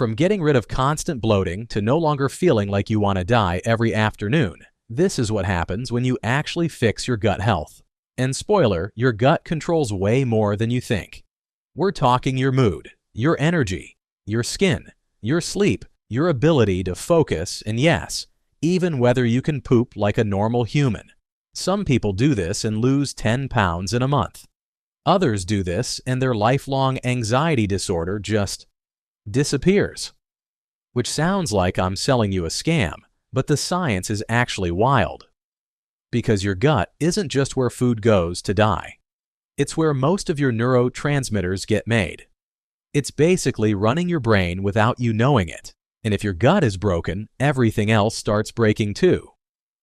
From getting rid of constant bloating to no longer feeling like you want to die every afternoon, this is what happens when you actually fix your gut health. And spoiler, your gut controls way more than you think. We're talking your mood, your energy, your skin, your sleep, your ability to focus, and yes, even whether you can poop like a normal human. Some people do this and lose 10 pounds in a month. Others do this and their lifelong anxiety disorder just disappears. Which sounds like I'm selling you a scam, but the science is actually wild. Because your gut isn't just where food goes to die. It's where most of your neurotransmitters get made. It's basically running your brain without you knowing it. And if your gut is broken, everything else starts breaking too.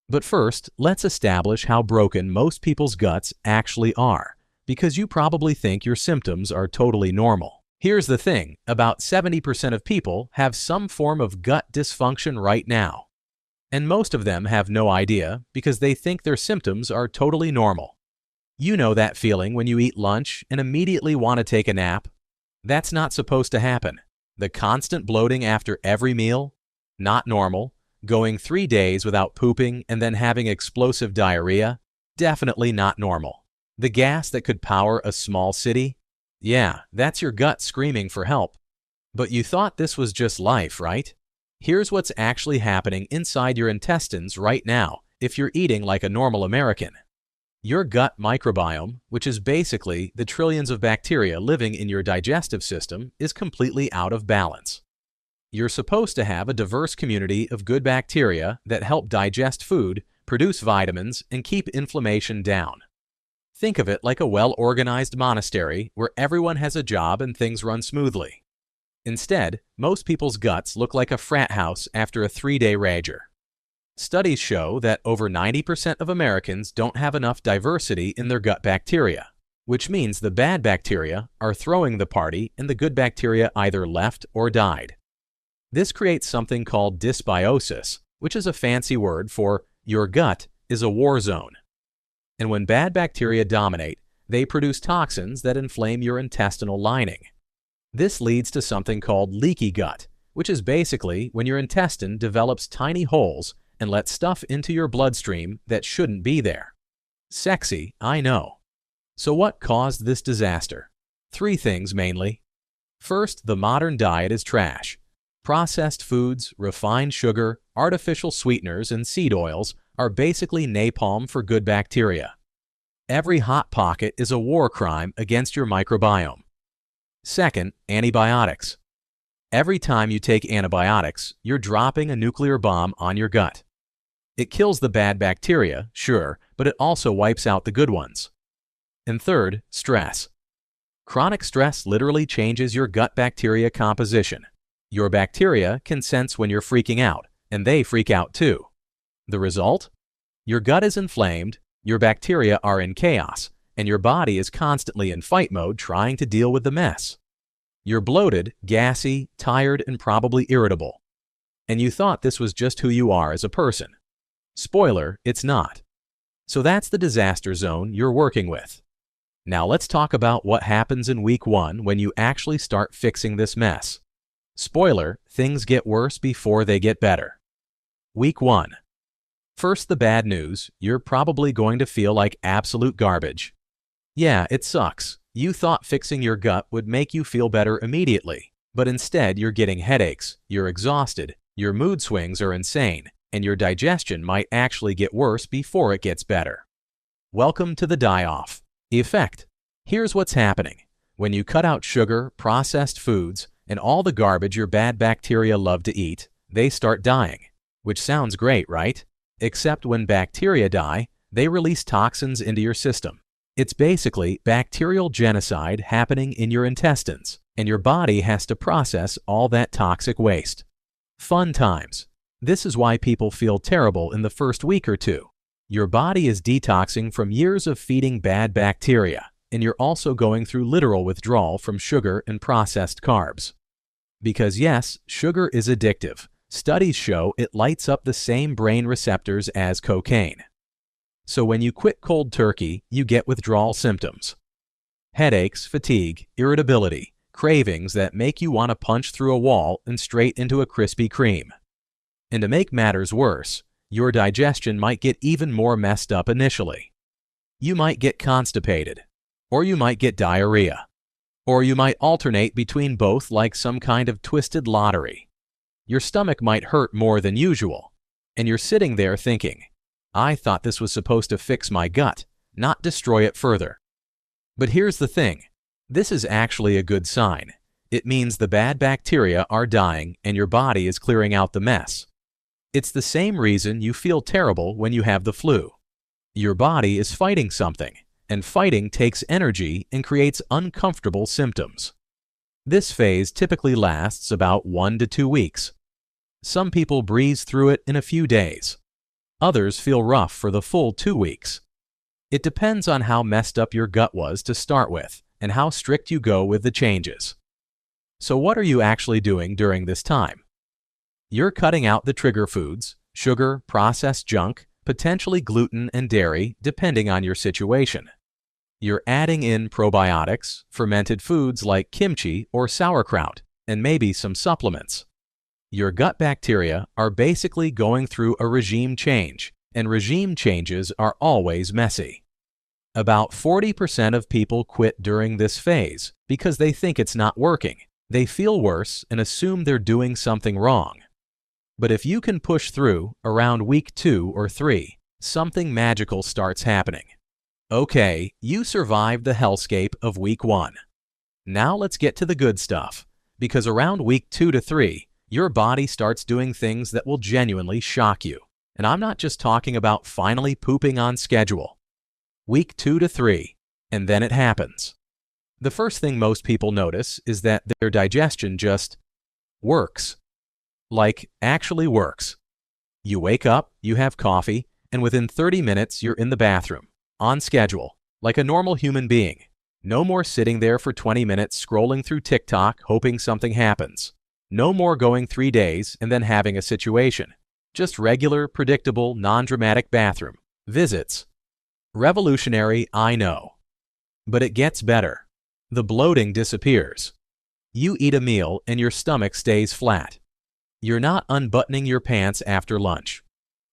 But first, let's establish how broken most people's guts actually are, because you probably think your symptoms are totally normal. Here's the thing, about 70% of people have some form of gut dysfunction right now. And most of them have no idea because they think their symptoms are totally normal. You know that feeling when you eat lunch and immediately want to take a nap? That's not supposed to happen. The constant bloating after every meal? Not normal. Going 3 days without pooping and then having explosive diarrhea? Definitely not normal. The gas that could power a small city? Yeah, that's your gut screaming for help. But you thought this was just life, right? Here's what's actually happening inside your intestines right now if you're eating like a normal American. Your gut microbiome, which is basically the trillions of bacteria living in your digestive system, is completely out of balance. You're supposed to have a diverse community of good bacteria that help digest food, produce vitamins, and keep inflammation down. Think of it like a well-organized monastery where everyone has a job and things run smoothly. Instead, most people's guts look like a frat house after a 3-day rager. Studies show that over 90% of Americans don't have enough diversity in their gut bacteria, which means the bad bacteria are throwing the party and the good bacteria either left or died. This creates something called dysbiosis, which is a fancy word for your gut is a war zone. And when bad bacteria dominate, they produce toxins that inflame your intestinal lining. This leads to something called leaky gut, which is basically when your intestine develops tiny holes and lets stuff into your bloodstream that shouldn't be there. Sexy, I know. So what caused this disaster? 3 things mainly. First, the modern diet is trash. Processed foods, refined sugar, artificial sweeteners, and seed oils are basically napalm for good bacteria. Every hot pocket is a war crime against your microbiome. Second, antibiotics. Every time you take antibiotics, you're dropping a nuclear bomb on your gut. It kills the bad bacteria, sure, but it also wipes out the good ones. And third, stress. Chronic stress literally changes your gut bacteria composition. Your bacteria can sense when you're freaking out, and they freak out too. The result? Your gut is inflamed, your bacteria are in chaos, and your body is constantly in fight mode trying to deal with the mess. You're bloated, gassy, tired, and probably irritable. And you thought this was just who you are as a person. Spoiler, it's not. So that's the disaster zone you're working with. Now let's talk about what happens in week 1 when you actually start fixing this mess. Spoiler, things get worse before they get better. Week 1. First, the bad news, you're probably going to feel like absolute garbage. Yeah, it sucks. You thought fixing your gut would make you feel better immediately, but instead you're getting headaches, you're exhausted, your mood swings are insane, and your digestion might actually get worse before it gets better. Welcome to the die-off effect. Here's what's happening. When you cut out sugar, processed foods, and all the garbage your bad bacteria love to eat, they start dying. Which sounds great, right? Except when bacteria die, they release toxins into your system. It's basically bacterial genocide happening in your intestines, and your body has to process all that toxic waste. Fun times. This is why people feel terrible in the first week or 2. Your body is detoxing from years of feeding bad bacteria, and you're also going through literal withdrawal from sugar and processed carbs. Because yes, sugar is addictive. Studies show it lights up the same brain receptors as cocaine. So when you quit cold turkey, you get withdrawal symptoms. Headaches, fatigue, irritability, cravings that make you want to punch through a wall and straight into a Krispy Kreme. And to make matters worse, your digestion might get even more messed up initially. You might get constipated, or you might get diarrhea, or you might alternate between both like some kind of twisted lottery. Your stomach might hurt more than usual, and you're sitting there thinking, I thought this was supposed to fix my gut, not destroy it further. But here's the thing, this is actually a good sign. It means the bad bacteria are dying and your body is clearing out the mess. It's the same reason you feel terrible when you have the flu. Your body is fighting something, and fighting takes energy and creates uncomfortable symptoms. This phase typically lasts about 1 to 2 weeks. Some people breeze through it in a few days. Others feel rough for the full 2 weeks. It depends on how messed up your gut was to start with and how strict you go with the changes. So what are you actually doing during this time? You're cutting out the trigger foods, sugar, processed junk, potentially gluten and dairy, depending on your situation. You're adding in probiotics, fermented foods like kimchi or sauerkraut, and maybe some supplements. Your gut bacteria are basically going through a regime change, and regime changes are always messy. About 40% of people quit during this phase because they think it's not working. They feel worse and assume they're doing something wrong. But if you can push through around week 2 or 3, something magical starts happening. Okay, you survived the hellscape of week 1. Now let's get to the good stuff, because around week 2 to 3, your body starts doing things that will genuinely shock you. And I'm not just talking about finally pooping on schedule. Week 2 to 3, and then it happens. The first thing most people notice is that their digestion just works. Like, actually works. You wake up, you have coffee, and within 30 minutes you're in the bathroom, on schedule, like a normal human being. No more sitting there for 20 minutes scrolling through TikTok hoping something happens. No more going 3 days and then having a situation. Just regular, predictable, non-dramatic bathroom visits. Revolutionary, I know. But it gets better. The bloating disappears. You eat a meal and your stomach stays flat. You're not unbuttoning your pants after lunch.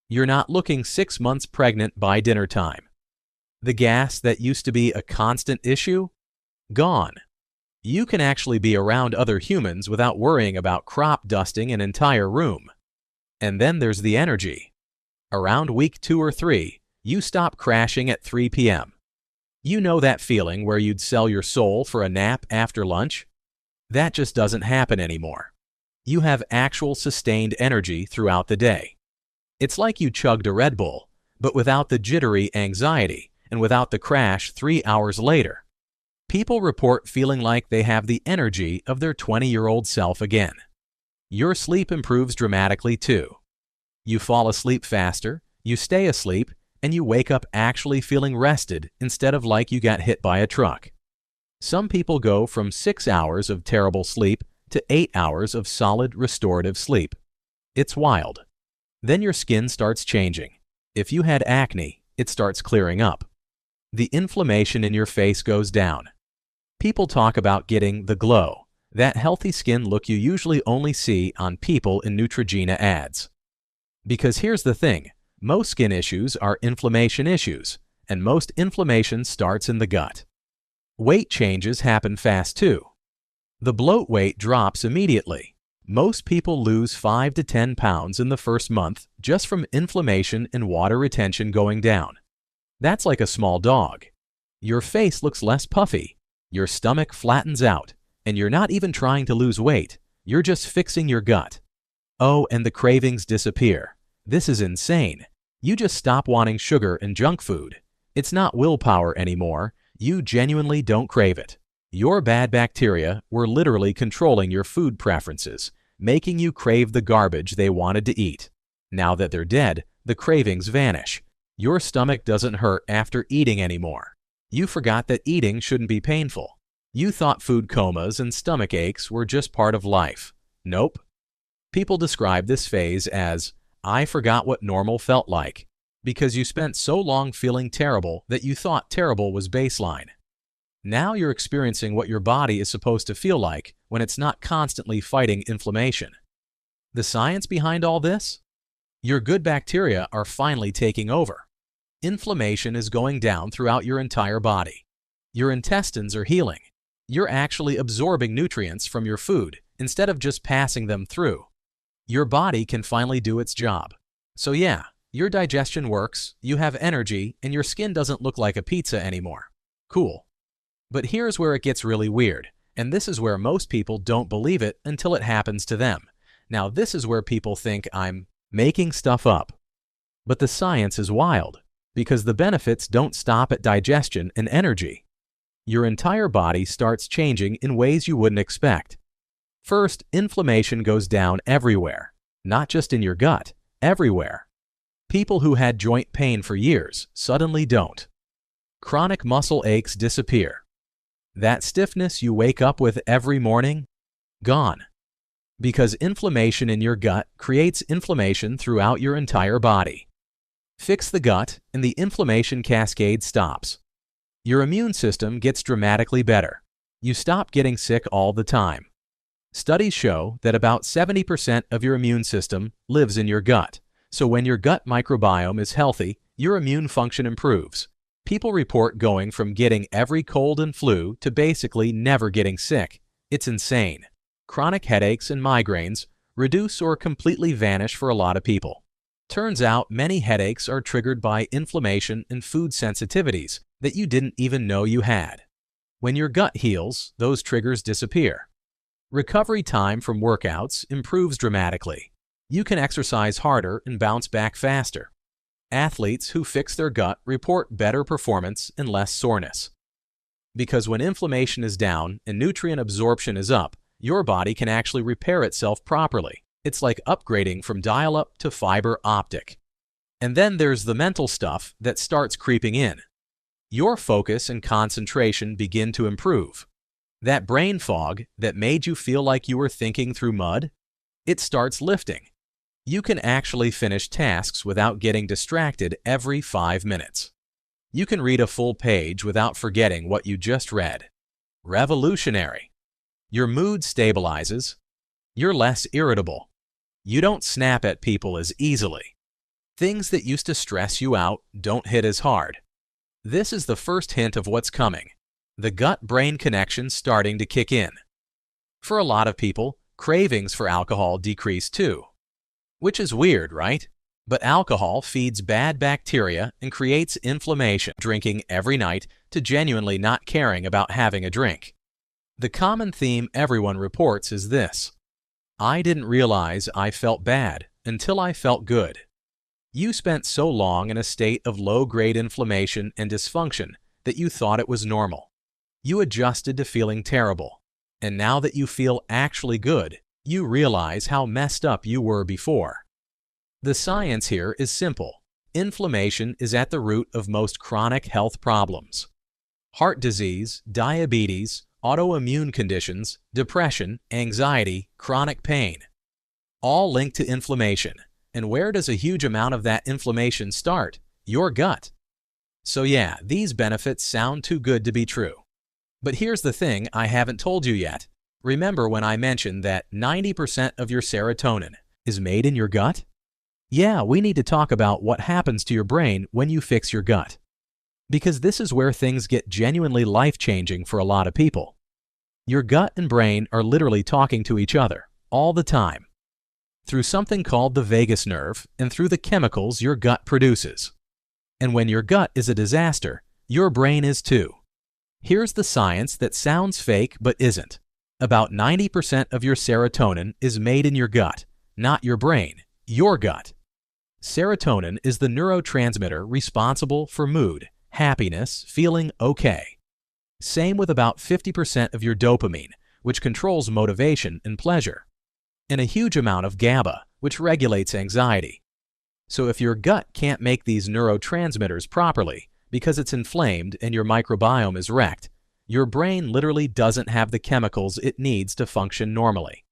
You're not looking 6 months pregnant by dinner time. The gas that used to be a constant issue? Gone. You can actually be around other humans without worrying about crop dusting an entire room. And then there's the energy. Around week 2 or 3, you stop crashing at 3 p.m. You know that feeling where you'd sell your soul for a nap after lunch? That just doesn't happen anymore. You have actual sustained energy throughout the day. It's like you chugged a Red Bull, but without the jittery anxiety and without the crash 3 hours later. People report feeling like they have the energy of their 20-year-old self again. Your sleep improves dramatically too. You fall asleep faster, you stay asleep, and you wake up actually feeling rested instead of like you got hit by a truck. Some people go from 6 hours of terrible sleep to 8 hours of solid restorative sleep. It's wild. Then your skin starts changing. If you had acne, it starts clearing up. The inflammation in your face goes down. People talk about getting the glow, that healthy skin look you usually only see on people in Neutrogena ads. Because here's the thing, most skin issues are inflammation issues, and most inflammation starts in the gut. Weight changes happen fast too. The bloat weight drops immediately. Most people lose 5 to 10 pounds in the first month just from inflammation and water retention going down. That's like a small dog. Your face looks less puffy, your stomach flattens out, and you're not even trying to lose weight, you're just fixing your gut. Oh, and the cravings disappear. This is insane. You just stop wanting sugar and junk food. It's not willpower anymore, you genuinely don't crave it. Your bad bacteria were literally controlling your food preferences, making you crave the garbage they wanted to eat. Now that they're dead, the cravings vanish. Your stomach doesn't hurt after eating anymore. You forgot that eating shouldn't be painful. You thought food comas and stomach aches were just part of life. Nope. People describe this phase as, I forgot what normal felt like, because you spent so long feeling terrible that you thought terrible was baseline. Now you're experiencing what your body is supposed to feel like when it's not constantly fighting inflammation. The science behind all this? Your good bacteria are finally taking over. Inflammation is going down throughout your entire body. Your intestines are healing. You're actually absorbing nutrients from your food instead of just passing them through. Your body can finally do its job. So yeah, your digestion works, you have energy, and your skin doesn't look like a pizza anymore. Cool. But here's where it gets really weird, and this is where most people don't believe it until it happens to them. Now this is where people think I'm making stuff up. But the science is wild, because the benefits don't stop at digestion and energy. Your entire body starts changing in ways you wouldn't expect. First, inflammation goes down everywhere, not just in your gut, everywhere. People who had joint pain for years suddenly don't. Chronic muscle aches disappear. That stiffness you wake up with every morning? Gone. Because inflammation in your gut creates inflammation throughout your entire body. Fix the gut and the inflammation cascade stops. Your immune system gets dramatically better. You stop getting sick all the time. Studies show that about 70% of your immune system lives in your gut. So when your gut microbiome is healthy, your immune function improves. People report going from getting every cold and flu to basically never getting sick. It's insane. Chronic headaches and migraines reduce or completely vanish for a lot of people. Turns out many headaches are triggered by inflammation and food sensitivities that you didn't even know you had. When your gut heals, those triggers disappear. Recovery time from workouts improves dramatically. You can exercise harder and bounce back faster. Athletes who fix their gut report better performance and less soreness. Because when inflammation is down and nutrient absorption is up, your body can actually repair itself properly. It's like upgrading from dial-up to fiber optic. And then there's the mental stuff that starts creeping in. Your focus and concentration begin to improve. That brain fog that made you feel like you were thinking through mud, it starts lifting. You can actually finish tasks without getting distracted every 5 minutes. You can read a full page without forgetting what you just read. Revolutionary. Your mood stabilizes. You're less irritable. You don't snap at people as easily. Things that used to stress you out don't hit as hard. This is the first hint of what's coming. The gut-brain connection starting to kick in. For a lot of people, cravings for alcohol decrease too. Which is weird, right? But alcohol feeds bad bacteria and creates inflammation. Drinking every night to genuinely not caring about having a drink. The common theme everyone reports is this: I didn't realize I felt bad until I felt good. You spent so long in a state of low-grade inflammation and dysfunction that you thought it was normal. You adjusted to feeling terrible. And now that you feel actually good, you realize how messed up you were before. The science here is simple. Inflammation is at the root of most chronic health problems. Heart disease, diabetes, autoimmune conditions, depression, anxiety, chronic pain. All linked to inflammation. And where does a huge amount of that inflammation start? Your gut. So yeah, these benefits sound too good to be true. But here's the thing I haven't told you yet. Remember when I mentioned that 90% of your serotonin is made in your gut? Yeah, we need to talk about what happens to your brain when you fix your gut. Because this is where things get genuinely life-changing for a lot of people. Your gut and brain are literally talking to each other all the time. Through something called the vagus nerve and through the chemicals your gut produces. And when your gut is a disaster, your brain is too. Here's the science that sounds fake but isn't. About 90% of your serotonin is made in your gut, not your brain, your gut. Serotonin is the neurotransmitter responsible for mood, happiness, feeling okay. Same with about 50% of your dopamine, which controls motivation and pleasure. And a huge amount of GABA, which regulates anxiety. So if your gut can't make these neurotransmitters properly, because it's inflamed and your microbiome is wrecked, your brain literally doesn't have the chemicals it needs to function normally.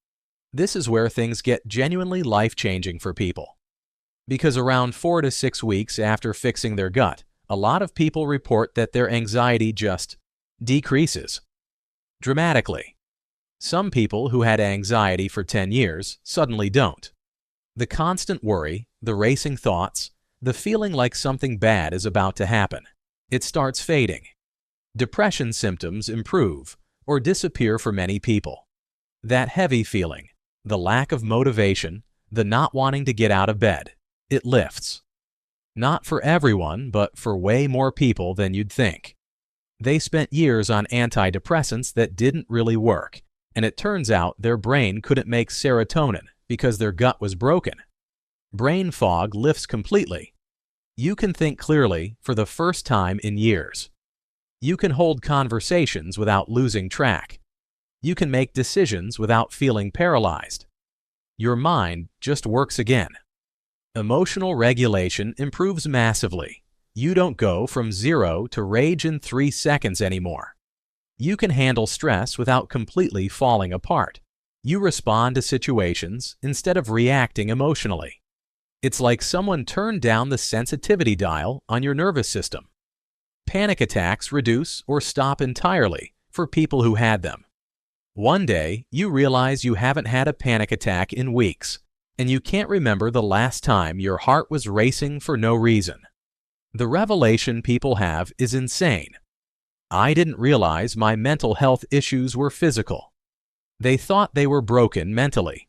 This is where things get genuinely life-changing for people. Because around 4 to 6 weeks after fixing their gut, a lot of people report that their anxiety just decreases dramatically. Some people who had anxiety for 10 years suddenly don't. The constant worry, the racing thoughts, the feeling like something bad is about to happen, it starts fading. Depression symptoms improve or disappear for many people. That heavy feeling, the lack of motivation, the not wanting to get out of bed, it lifts. Not for everyone, but for way more people than you'd think. They spent years on antidepressants that didn't really work, and it turns out their brain couldn't make serotonin because their gut was broken. Brain fog lifts completely. You can think clearly for the first time in years. You can hold conversations without losing track. You can make decisions without feeling paralyzed. Your mind just works again. Emotional regulation improves massively. You don't go from 0 to rage in 3 seconds anymore. You can handle stress without completely falling apart. You respond to situations instead of reacting emotionally. It's like someone turned down the sensitivity dial on your nervous system. Panic attacks reduce or stop entirely for people who had them. One day, you realize you haven't had a panic attack in weeks, and you can't remember the last time your heart was racing for no reason. The revelation people have is insane. I didn't realize my mental health issues were physical. They thought they were broken mentally.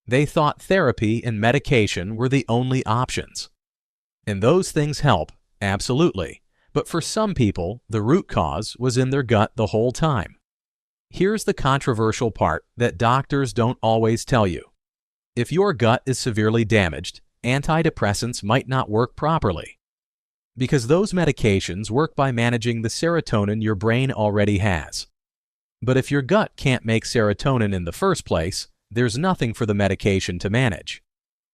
They thought therapy and medication were the only options. And those things help, absolutely. But for some people, the root cause was in their gut the whole time. Here's the controversial part that doctors don't always tell you. If your gut is severely damaged, antidepressants might not work properly. Because those medications work by managing the serotonin your brain already has. But if your gut can't make serotonin in the first place, there's nothing for the medication to manage.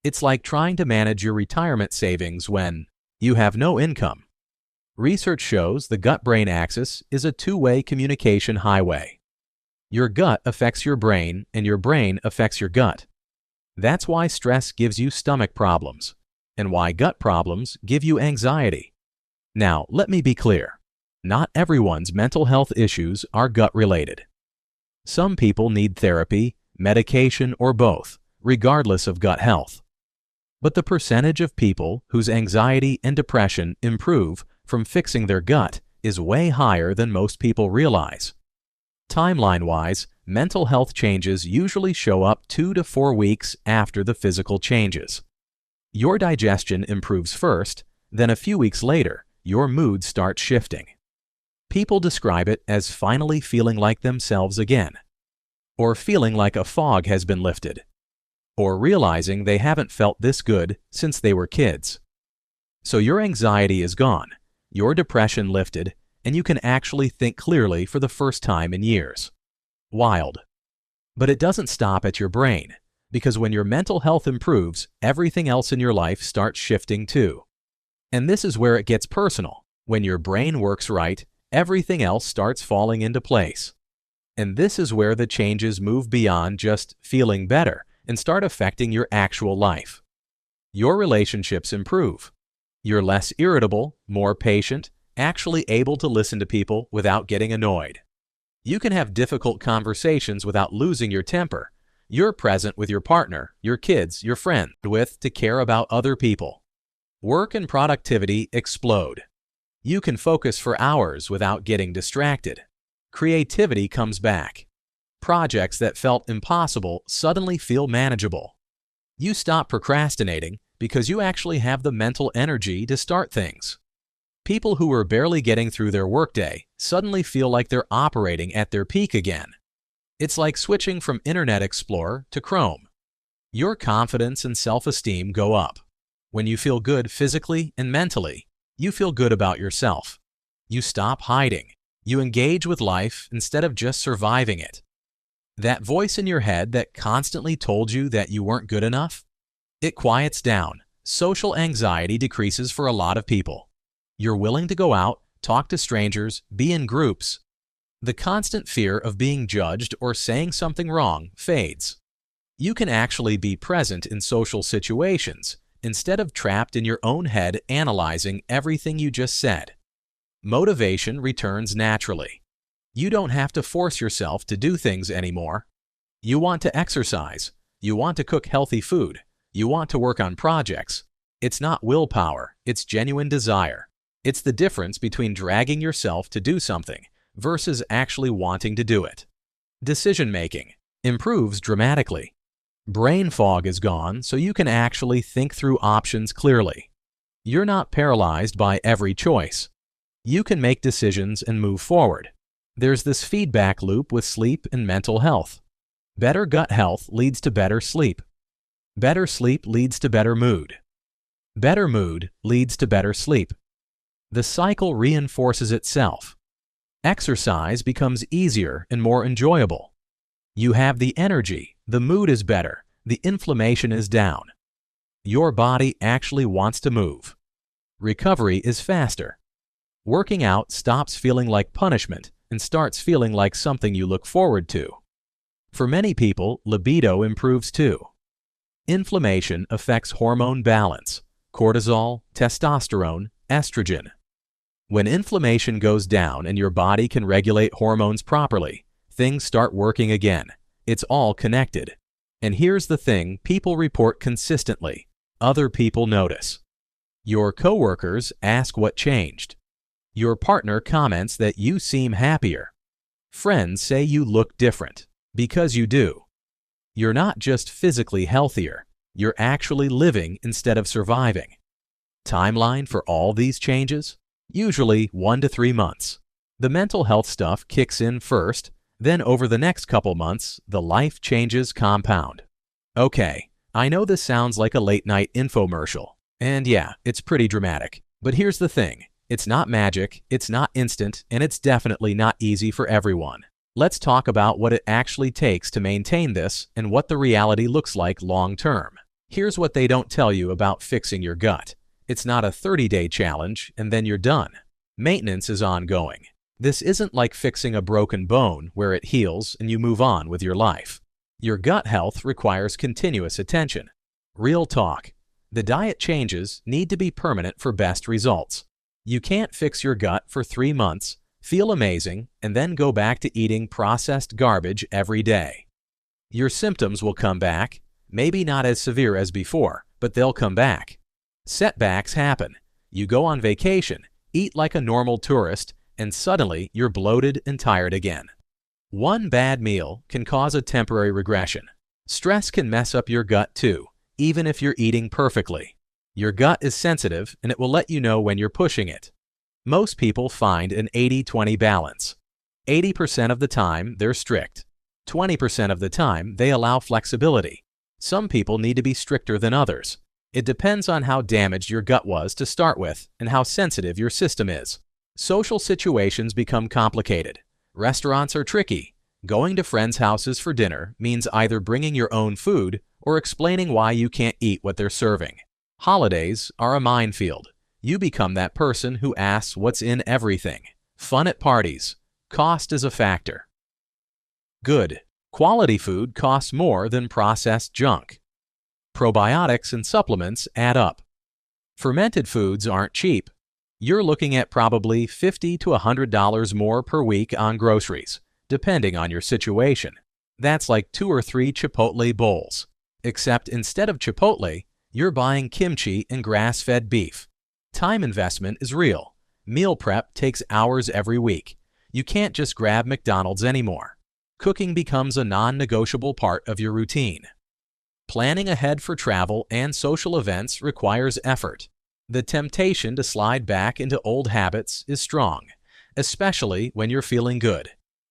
It's like trying to manage your retirement savings when you have no income. Research shows the gut-brain axis is a two-way communication highway. Your gut affects your brain, and your brain affects your gut. That's why stress gives you stomach problems, and why gut problems give you anxiety. Now, let me be clear. Not everyone's mental health issues are gut-related. Some people need therapy, medication, or both, regardless of gut health. But the percentage of people whose anxiety and depression improve from fixing their gut is way higher than most people realize. Timeline-wise, mental health changes usually show up 2 to 4 weeks after the physical changes. Your digestion improves first, then a few weeks later, your mood starts shifting. People describe it as finally feeling like themselves again, or feeling like a fog has been lifted, or realizing they haven't felt this good since they were kids. So your anxiety is gone, your depression lifted, and you can actually think clearly for the first time in years. Wild. But it doesn't stop at your brain, because when your mental health improves, everything else in your life starts shifting too. And this is where it gets personal. When your brain works right, everything else starts falling into place. And this is where the changes move beyond just feeling better and start affecting your actual life. Your relationships improve. You're less irritable, more patient, actually able to listen to people without getting annoyed. You can have difficult conversations without losing your temper. You're present with your partner, your kids, your friends, to care about other people. Work and productivity explode. You can focus for hours without getting distracted. Creativity comes back. Projects that felt impossible suddenly feel manageable. You stop procrastinating because you actually have the mental energy to start things. People who were barely getting through their workday suddenly feel like they're operating at their peak again. It's like switching from Internet Explorer to Chrome. Your confidence and self-esteem go up. When you feel good physically and mentally, you feel good about yourself. You stop hiding. You engage with life instead of just surviving it. That voice in your head that constantly told you that you weren't good enough, it quiets down. Social anxiety decreases for a lot of people. You're willing to go out, talk to strangers, be in groups. The constant fear of being judged or saying something wrong fades. You can actually be present in social situations instead of trapped in your own head analyzing everything you just said. Motivation returns naturally. You don't have to force yourself to do things anymore. You want to exercise. You want to cook healthy food. You want to work on projects. It's not willpower, it's genuine desire. It's the difference between dragging yourself to do something versus actually wanting to do it. Decision making improves dramatically. Brain fog is gone, so you can actually think through options clearly. You're not paralyzed by every choice. You can make decisions and move forward. There's this feedback loop with sleep and mental health. Better gut health leads to better sleep. Better sleep leads to better mood. Better mood leads to better sleep. The cycle reinforces itself. Exercise becomes easier and more enjoyable. You have the energy, the mood is better, the inflammation is down. Your body actually wants to move. Recovery is faster. Working out stops feeling like punishment and starts feeling like something you look forward to. For many people, libido improves too. Inflammation affects hormone balance, cortisol, testosterone, estrogen. When inflammation goes down and your body can regulate hormones properly, things start working again. It's all connected. And here's the thing people report consistently. Other people notice. Your coworkers ask what changed. Your partner comments that you seem happier. Friends say you look different, because you do. You're not just physically healthier, you're actually living instead of surviving. Timeline for all these changes? Usually 1 to 3 months. The mental health stuff kicks in first, then over the next couple months, the life changes compound. Okay, I know this sounds like a late-night infomercial, and yeah, it's pretty dramatic. But here's the thing. It's not magic, it's not instant, and it's definitely not easy for everyone. Let's talk about what it actually takes to maintain this and what the reality looks like long-term. Here's what they don't tell you about fixing your gut. It's not a 30-day challenge and then you're done. Maintenance is ongoing. This isn't like fixing a broken bone where it heals and you move on with your life. Your gut health requires continuous attention. Real talk. The diet changes need to be permanent for best results. You can't fix your gut for 3 months, feel amazing, and then go back to eating processed garbage every day. Your symptoms will come back, maybe not as severe as before, but they'll come back. Setbacks happen. You go on vacation, eat like a normal tourist, and suddenly you're bloated and tired again. One bad meal can cause a temporary regression. Stress can mess up your gut too, even if you're eating perfectly. Your gut is sensitive and it will let you know when you're pushing it. Most people find an 80-20 balance. 80% of the time they're strict. 20% of the time they allow flexibility. Some people need to be stricter than others. It depends on how damaged your gut was to start with and how sensitive your system is. Social situations become complicated. Restaurants are tricky. Going to friends' houses for dinner means either bringing your own food or explaining why you can't eat what they're serving. Holidays are a minefield. You become that person who asks what's in everything. Fun at parties. Cost is a factor. Good. Quality food costs more than processed junk. Probiotics and supplements add up. Fermented foods aren't cheap. You're looking at probably $50 to $100 more per week on groceries, depending on your situation. That's like 2 or 3 Chipotle bowls. Except instead of Chipotle, you're buying kimchi and grass-fed beef. Time investment is real. Meal prep takes hours every week. You can't just grab McDonald's anymore. Cooking becomes a non-negotiable part of your routine. Planning ahead for travel and social events requires effort. The temptation to slide back into old habits is strong, especially when you're feeling good.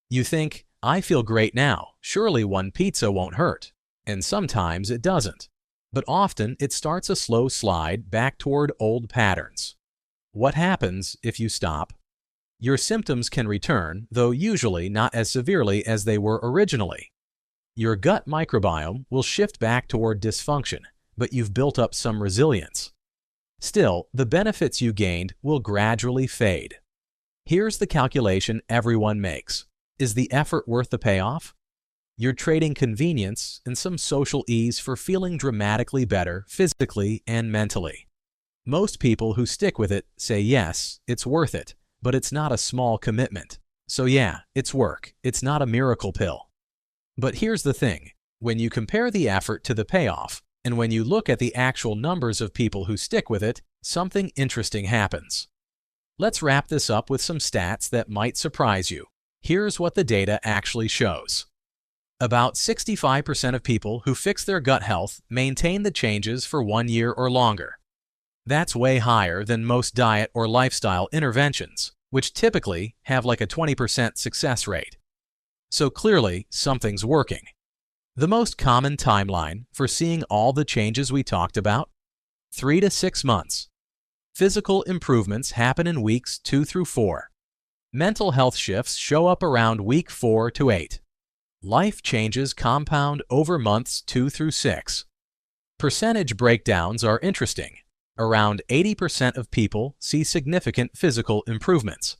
You think, I feel great now, surely one pizza won't hurt. And sometimes it doesn't. But often it starts a slow slide back toward old patterns. What happens if you stop? Your symptoms can return, though usually not as severely as they were originally. Your gut microbiome will shift back toward dysfunction, but you've built up some resilience. Still, the benefits you gained will gradually fade. Here's the calculation everyone makes. Is the effort worth the payoff? You're trading convenience and some social ease for feeling dramatically better physically and mentally. Most people who stick with it say yes, it's worth it, but it's not a small commitment. So yeah, it's work. It's not a miracle pill. But here's the thing. When you compare the effort to the payoff, and when you look at the actual numbers of people who stick with it, something interesting happens. Let's wrap this up with some stats that might surprise you. Here's what the data actually shows. About 65% of people who fix their gut health maintain the changes for 1 year or longer. That's way higher than most diet or lifestyle interventions, which typically have like a 20% success rate. So clearly, something's working. The most common timeline for seeing all the changes we talked about? 3 to 6 months. Physical improvements happen in weeks 2 through 4. Mental health shifts show up around week 4 to 8. Life changes compound over months 2 through 6. Percentage breakdowns are interesting. Around 80% of people see significant physical improvements.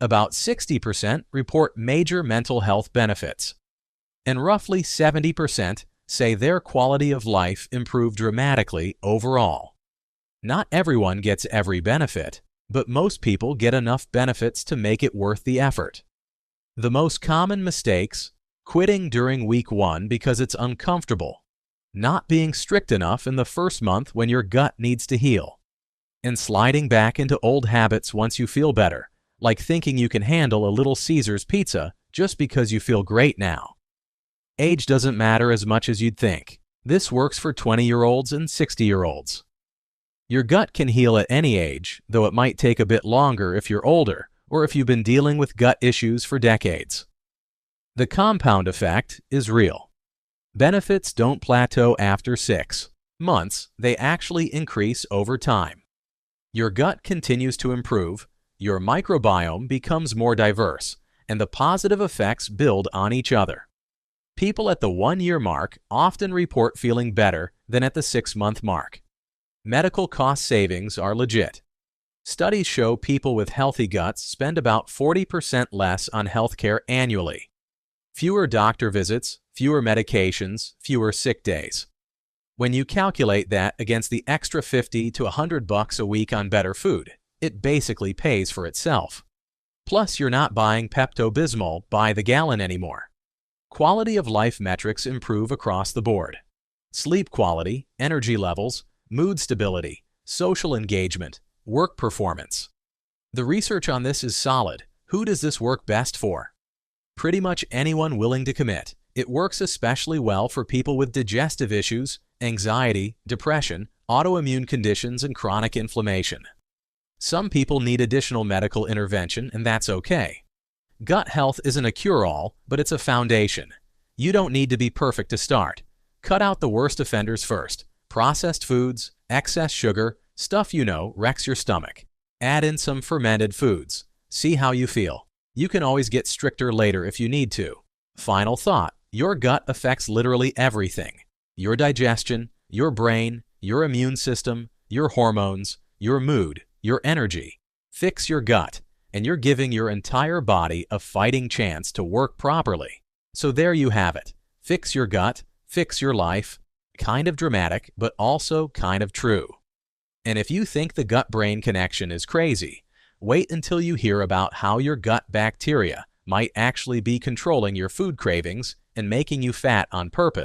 About 60% report major mental health benefits. And roughly 70% say their quality of life improved dramatically overall. Not everyone gets every benefit, but most people get enough benefits to make it worth the effort. The most common mistakes: quitting during week 1 because it's uncomfortable, not being strict enough in the first month when your gut needs to heal, and sliding back into old habits once you feel better, like thinking you can handle a Little Caesars pizza just because you feel great now. Age doesn't matter as much as you'd think. This works for 20-year-olds and 60-year-olds. Your gut can heal at any age, though it might take a bit longer if you're older or if you've been dealing with gut issues for decades. The compound effect is real. Benefits don't plateau after 6 months, they actually increase over time. Your gut continues to improve, your microbiome becomes more diverse, and the positive effects build on each other. People at the 1-year mark often report feeling better than at the 6-month mark. Medical cost savings are legit. Studies show people with healthy guts spend about 40% less on healthcare annually. Fewer doctor visits, fewer medications, fewer sick days. When you calculate that against the extra $50 to $100 a week on better food, it basically pays for itself. Plus, you're not buying Pepto-Bismol by the gallon anymore. Quality of life metrics improve across the board. Sleep quality, energy levels, mood stability, social engagement, work performance. The research on this is solid. Who does this work best for? Pretty much anyone willing to commit. It works especially well for people with digestive issues, anxiety, depression, autoimmune conditions, and chronic inflammation. Some people need additional medical intervention, and that's okay. Gut health isn't a cure-all, but it's a foundation. You don't need to be perfect to start. Cut out the worst offenders first. Processed foods, excess sugar, stuff you know wrecks your stomach. Add in some fermented foods. See how you feel. You can always get stricter later if you need to. Final thought: your gut affects literally everything. Your digestion, your brain, your immune system, your hormones, your mood, your energy. Fix your gut, and you're giving your entire body a fighting chance to work properly. So there you have it. Fix your gut, fix your life. Kind of dramatic, but also kind of true. And if you think the gut-brain connection is crazy, wait until you hear about how your gut bacteria might actually be controlling your food cravings and making you fat on purpose.